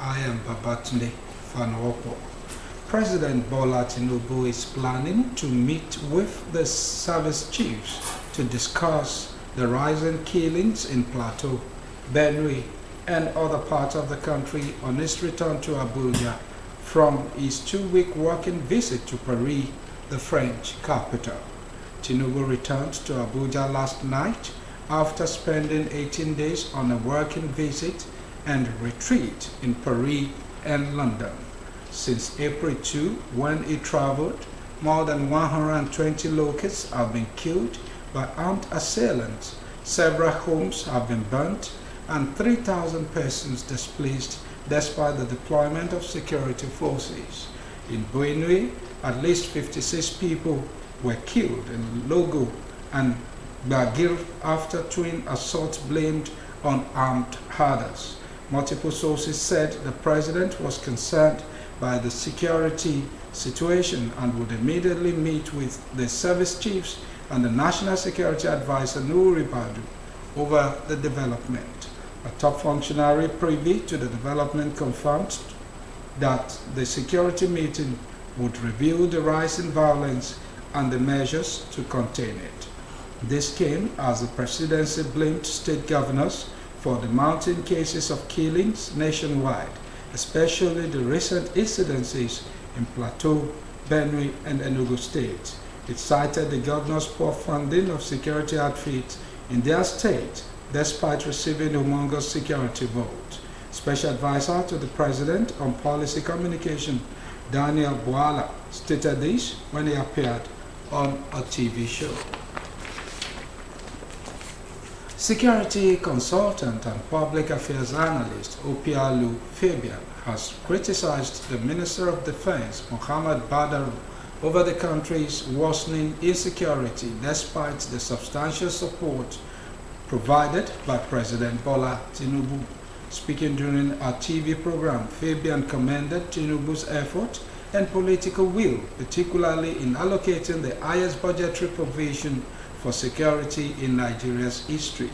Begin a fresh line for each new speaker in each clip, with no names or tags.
I am Babatunde Fanopo. President Bola Tinubu is planning to meet with the service chiefs to discuss the rising killings in Plateau, Benue, and other parts of the country on his return to Abuja from his 2-week working visit to Paris, the French capital. Tinubu returned to Abuja last night after spending 18 days on a working visit and retreat in Paris and London. Since April 2, when he traveled, more than 120 locusts have been killed by armed assailants, several homes have been burnt, and 3,000 persons displaced despite the deployment of security forces. In Benue, at least 56 people were killed in Logo and Bagir after twin assaults blamed on armed herders. Multiple sources said the president was concerned by the security situation and would immediately meet with the service chiefs and the National Security Advisor Nuri Badu over the development. A top functionary privy to the development confirmed that the security meeting would review the rise in violence and the measures to contain it. This came as the presidency blamed state governors for the mounting cases of killings nationwide, especially the recent incidences in Plateau, Benue, and Enugu states. It cited the governors' poor funding of security outfits in their state, despite receiving humongous security vote. Special Advisor to the President on Policy Communication, Daniel Bwala, stated this when he appeared on a TV show. Security consultant and public affairs analyst Opialu Fabian has criticized the Minister of Defense, Muhammad Badaru, over the country's worsening insecurity despite the substantial support provided by President Bola Tinubu. Speaking during a TV program, Fabian commended Tinubu's effort and political will, particularly in allocating the highest budgetary provision for security in Nigeria's history.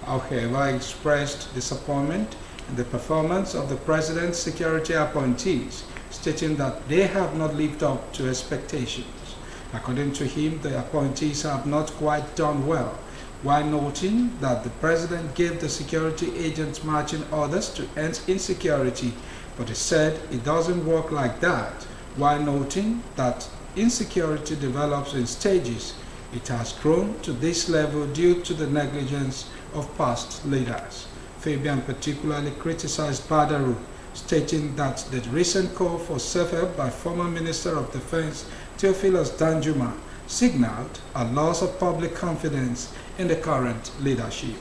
However, he expressed disappointment in the performance of the president's security appointees, stating that they have not lived up to expectations. According to him, the appointees have not quite done well, while noting that the president gave the security agents marching orders to end insecurity, but he said it doesn't work like that, while noting that insecurity develops in stages. It has grown to this level due to the negligence of past leaders. Fabian particularly criticized Badaru, stating that the recent call for self-help by former Minister of Defense Theophilus Danjuma signaled a loss of public confidence in the current leadership.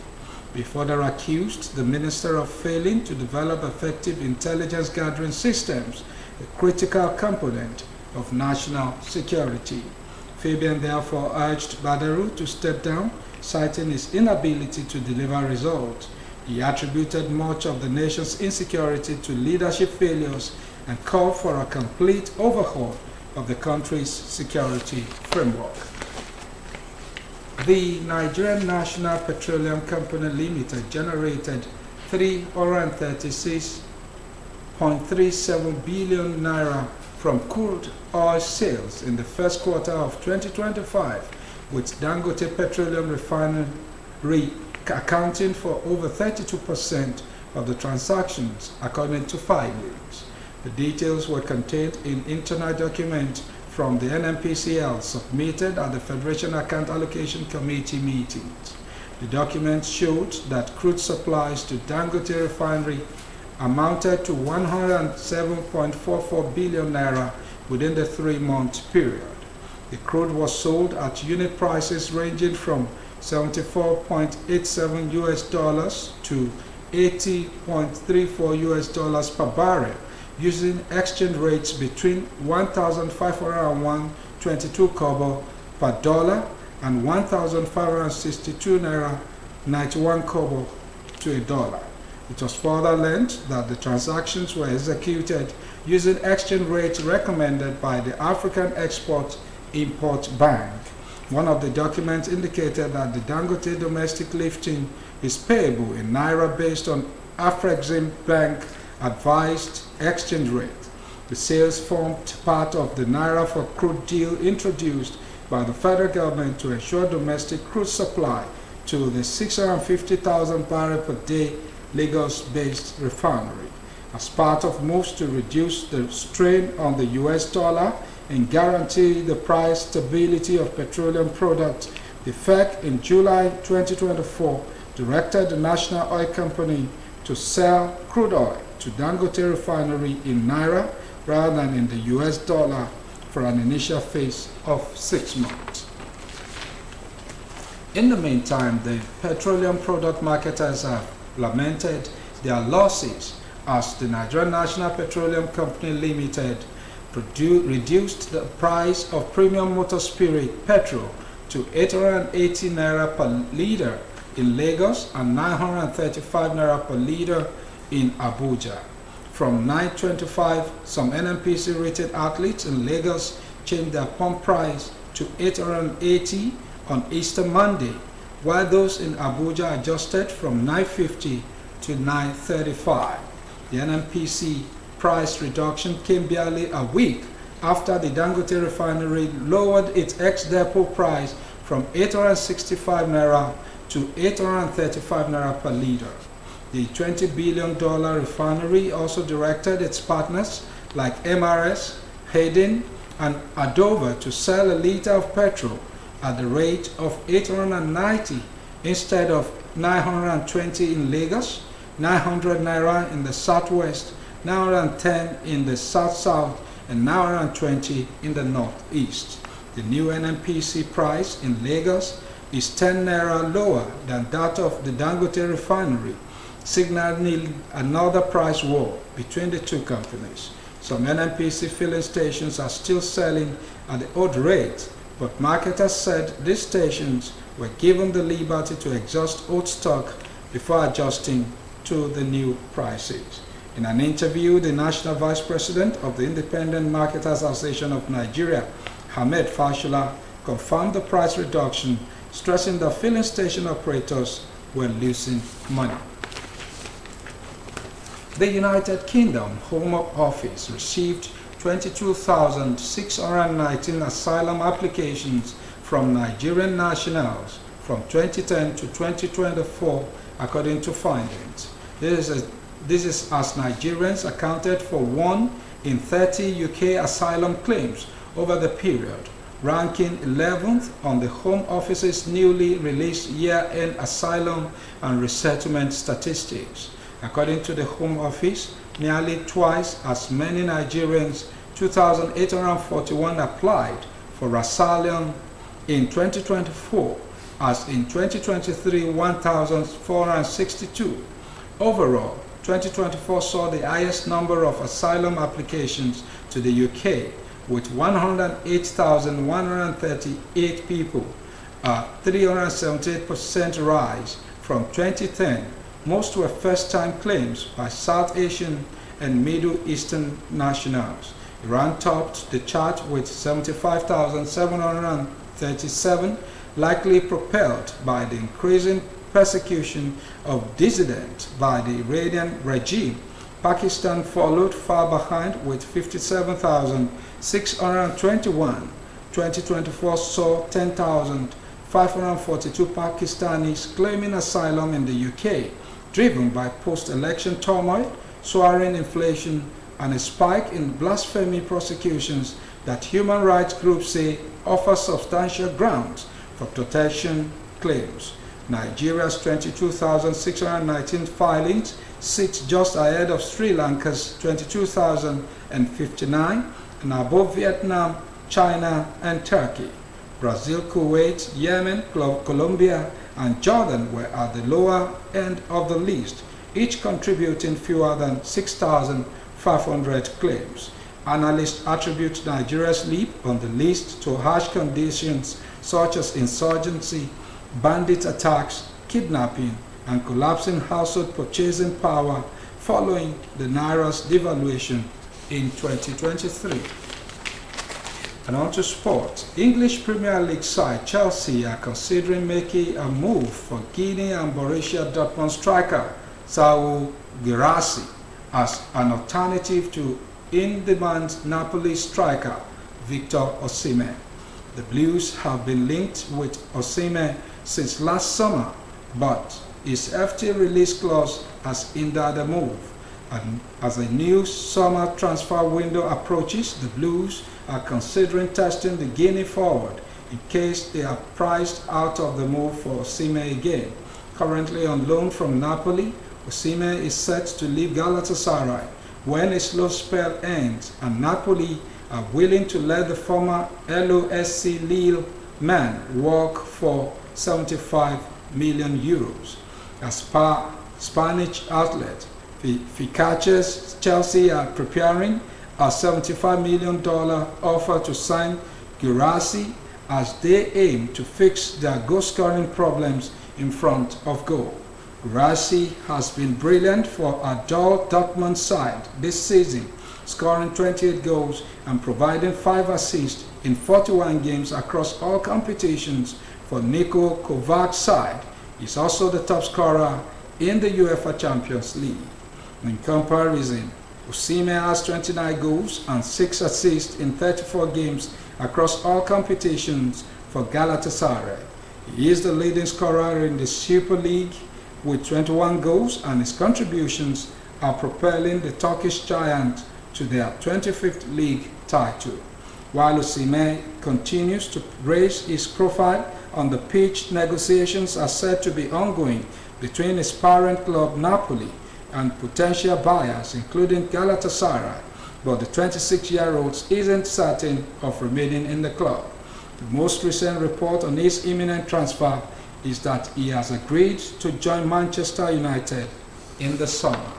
He further accused the minister of failing to develop effective intelligence gathering systems, a critical component of national security. Fabian therefore urged Badaru to step down, citing his inability to deliver results. He attributed much of the nation's insecurity to leadership failures and called for a complete overhaul of the country's security framework. The Nigerian National Petroleum Company Limited generated 336.37 billion naira from crude oil sales in the first quarter of 2025, with Dangote Petroleum Refinery accounting for over 32% of the transactions, according to filings. The details were contained in internal document from the NNPCL submitted at the Federation Account Allocation Committee meetings. The documents showed that crude supplies to Dangote Refinery amounted to 107.44 billion naira within the 3-month period. The crude was sold at unit prices ranging from $74.87 US to $80.34 US per barrel, using exchange rates between 1,501.22 kobo per dollar and 1,562 naira 91 kobo to a dollar. It was further learned that the transactions were executed using exchange rates recommended by the African Export-Import Bank. One of the documents indicated that the Dangote domestic lifting is payable in naira based on Afrexim Bank advised exchange rate. The sales formed part of the Naira for crude deal introduced by the federal government to ensure domestic crude supply to the 650,000 barrel per day Lagos-based refinery. As part of moves to reduce the strain on the US dollar and guarantee the price stability of petroleum products, the FEC in July 2024 directed the National Oil Company to sell crude oil to Dangote Refinery in Naira rather than in the US dollar for an initial phase of 6 months. In the meantime, the petroleum product marketers have lamented their losses as the Nigerian National Petroleum Company Limited reduced the price of premium motor spirit petrol to 880 naira per litre in Lagos and 935 naira per litre in Abuja. From 925, some NNPC rated outlets in Lagos changed their pump price to 880 on Easter Monday, while those in Abuja adjusted from 950 to 935. The NNPC price reduction came barely a week after the Dangote refinery lowered its ex-depot price from 865 naira to 835 naira per litre. The $20 billion refinery also directed its partners like MRS, Hayden, and Adover to sell a litre of petrol at the rate of 890 instead of 920 in Lagos, 900 naira in the southwest, 910 in the south-south, and 920 in the northeast. The new NNPC price in Lagos is 10 naira lower than that of the Dangote refinery, signaling another price war between the two companies. Some NNPC filling stations are still selling at the old rate, but marketers said these stations were given the liberty to exhaust old stock before adjusting to the new prices. In an interview, the National Vice President of the Independent Marketers Association of Nigeria, Hamed Fashola, confirmed the price reduction, stressing that filling station operators were losing money. The United Kingdom Home Office received 22,619 asylum applications from Nigerian nationals from 2010 to 2024, according to findings. This is as Nigerians accounted for 1 in 30 UK asylum claims over the period, ranking 11th on the Home Office's newly released year-end asylum and resettlement statistics. According to the Home Office, nearly twice as many Nigerians, 2,841, applied for asylum in 2024 as in 2023, 1,462. Overall, 2024 saw the highest number of asylum applications to the UK, with 108,138 people, a 378% rise from 2010. Most were first-time claims by South Asian and Middle Eastern nationals. Iran topped the chart with 75,737, likely propelled by the increasing persecution of dissidents by the Iranian regime. Pakistan followed far behind with 57,621. 2024 saw 10,542 Pakistanis claiming asylum in the UK, driven by post-election turmoil, soaring inflation, and a spike in blasphemy prosecutions that human rights groups say offer substantial grounds for protection claims. Nigeria's 22,619 filings sits just ahead of Sri Lanka's 22,059 and above Vietnam, China, and Turkey. Brazil, Kuwait, Yemen, Colombia, and Jordan were at the lower end of the list, each contributing fewer than 6,500 claims. Analysts attribute Nigeria's leap on the list to harsh conditions such as insurgency, bandit attacks, kidnapping, and collapsing household purchasing power following the Naira's devaluation in 2023. And on to sport. English Premier League side Chelsea are considering making a move for Guinea and Borussia Dortmund striker Saul Guirassy as an alternative to in-demand Napoli striker Victor Osimhen. The Blues have been linked with Osimhen since last summer, but his FT release clause has hindered the move. And as a new summer transfer window approaches, the Blues are considering testing the Guinea forward in case they are priced out of the move for Osimhen again. Currently on loan from Napoli, Osimhen is set to leave Galatasaray when a slow spell ends, and Napoli are willing to let the former LOSC Lille man walk for 75 million euros. As per Spanish outlet Ficaches, Chelsea are preparing a $75 million offer to sign Guirassy as they aim to fix their goal-scoring problems in front of goal. Guirassy has been brilliant for a dull Dortmund side this season, scoring 28 goals and providing 5 assists in 41 games across all competitions for Niko Kovac's side. He's also the top scorer in the UEFA Champions League. In comparison, Osimhen has 29 goals and 6 assists in 34 games across all competitions for Galatasaray. He is the leading scorer in the Super League with 21 goals, and his contributions are propelling the Turkish giant to their 25th league title. While Osimhen continues to raise his profile on the pitch, negotiations are said to be ongoing between his parent club Napoli and potential buyers, including Galatasaray, but the 26-year-old isn't certain of remaining in the club. The most recent report on his imminent transfer is that he has agreed to join Manchester United in the summer.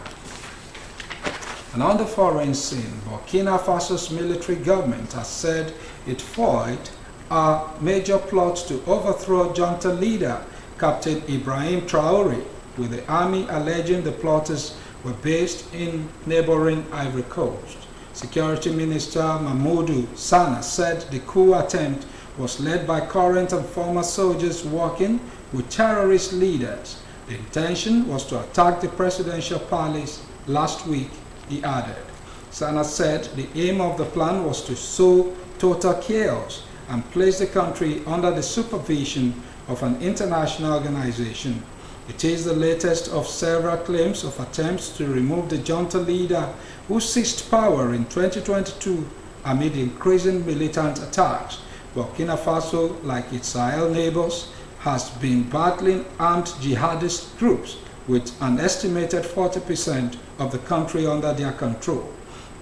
And on the foreign scene, Burkina Faso's military government has said it foiled a major plot to overthrow junta leader Captain Ibrahim Traoré, with the army alleging the plotters were based in neighboring Ivory Coast. Security Minister Mamadou Sana said the coup attempt was led by current and former soldiers working with terrorist leaders. The intention was to attack the presidential palace last week, he added. Sana said the aim of the plan was to sow total chaos and place the country under the supervision of an international organization. It is the latest of several claims of attempts to remove the junta leader who seized power in 2022 amid increasing militant attacks. Burkina Faso, like its Sahel neighbors, has been battling armed jihadist groups with an estimated 40% of the country under their control.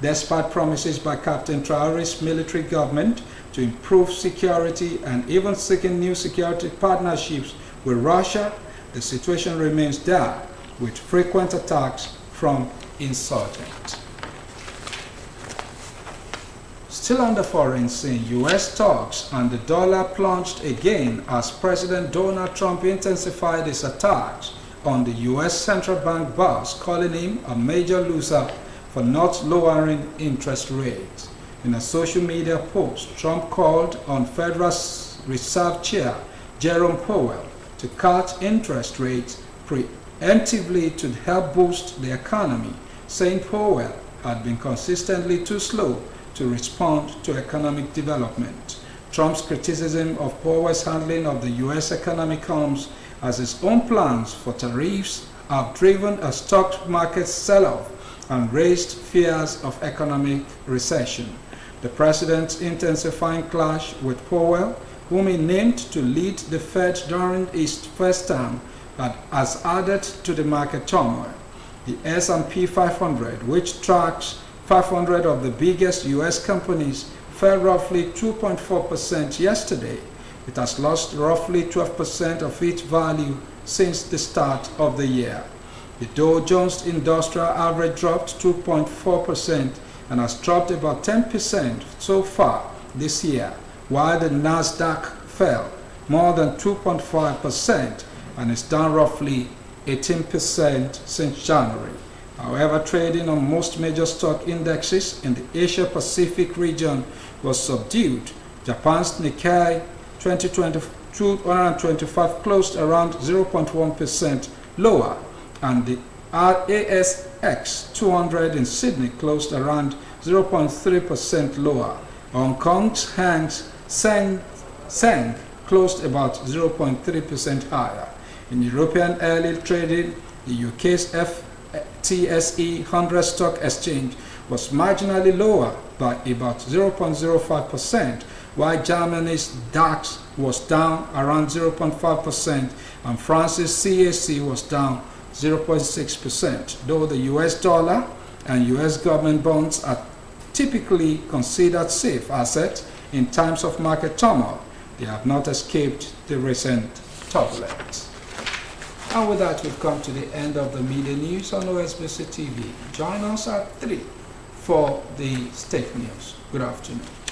Despite promises by Captain Traoré's military government to improve security and even seeking new security partnerships with Russia, the situation remains dire, with frequent attacks from insurgents. Still on the foreign scene, U.S. stocks and the dollar plunged again as President Donald Trump intensified his attacks on the U.S. central bank boss, calling him a major loser for not lowering interest rates. In a social media post, Trump called on Federal Reserve Chair Jerome Powell to cut interest rates preemptively to help boost the economy, saying Powell had been consistently too slow to respond to economic development. Trump's criticism of Powell's handling of the U.S. economy comes as his own plans for tariffs have driven a stock market sell-off and raised fears of economic recession. The president's intensifying clash with Powell, whom he named to lead the Fed during his first term, has added to the market turmoil. The S&P 500, which tracks 500 of the biggest U.S. companies, fell roughly 2.4% yesterday. It has lost roughly 12% of its value since the start of the year. The Dow Jones Industrial Average dropped 2.4% and has dropped about 10% so far this year, while the Nasdaq fell more than 2.5% and is down roughly 18% since January. However, trading on most major stock indexes in the Asia-Pacific region was subdued. Japan's Nikkei 225 closed around 0.1% lower, and the Our ASX 200 in Sydney closed around 0.3% lower. Hong Kong's Hang Seng closed about 0.3% higher. In European early trading, the UK's FTSE 100 stock exchange was marginally lower by about 0.05%, while Germany's DAX was down around 0.5% and France's CAC was down 0.6%. Though the US dollar and US government bonds are typically considered safe assets in times of market turmoil, they have not escaped the recent turbulence. And with that, we've come to the end of the media news on OSBC TV. Join us at 3 for the state news. Good afternoon.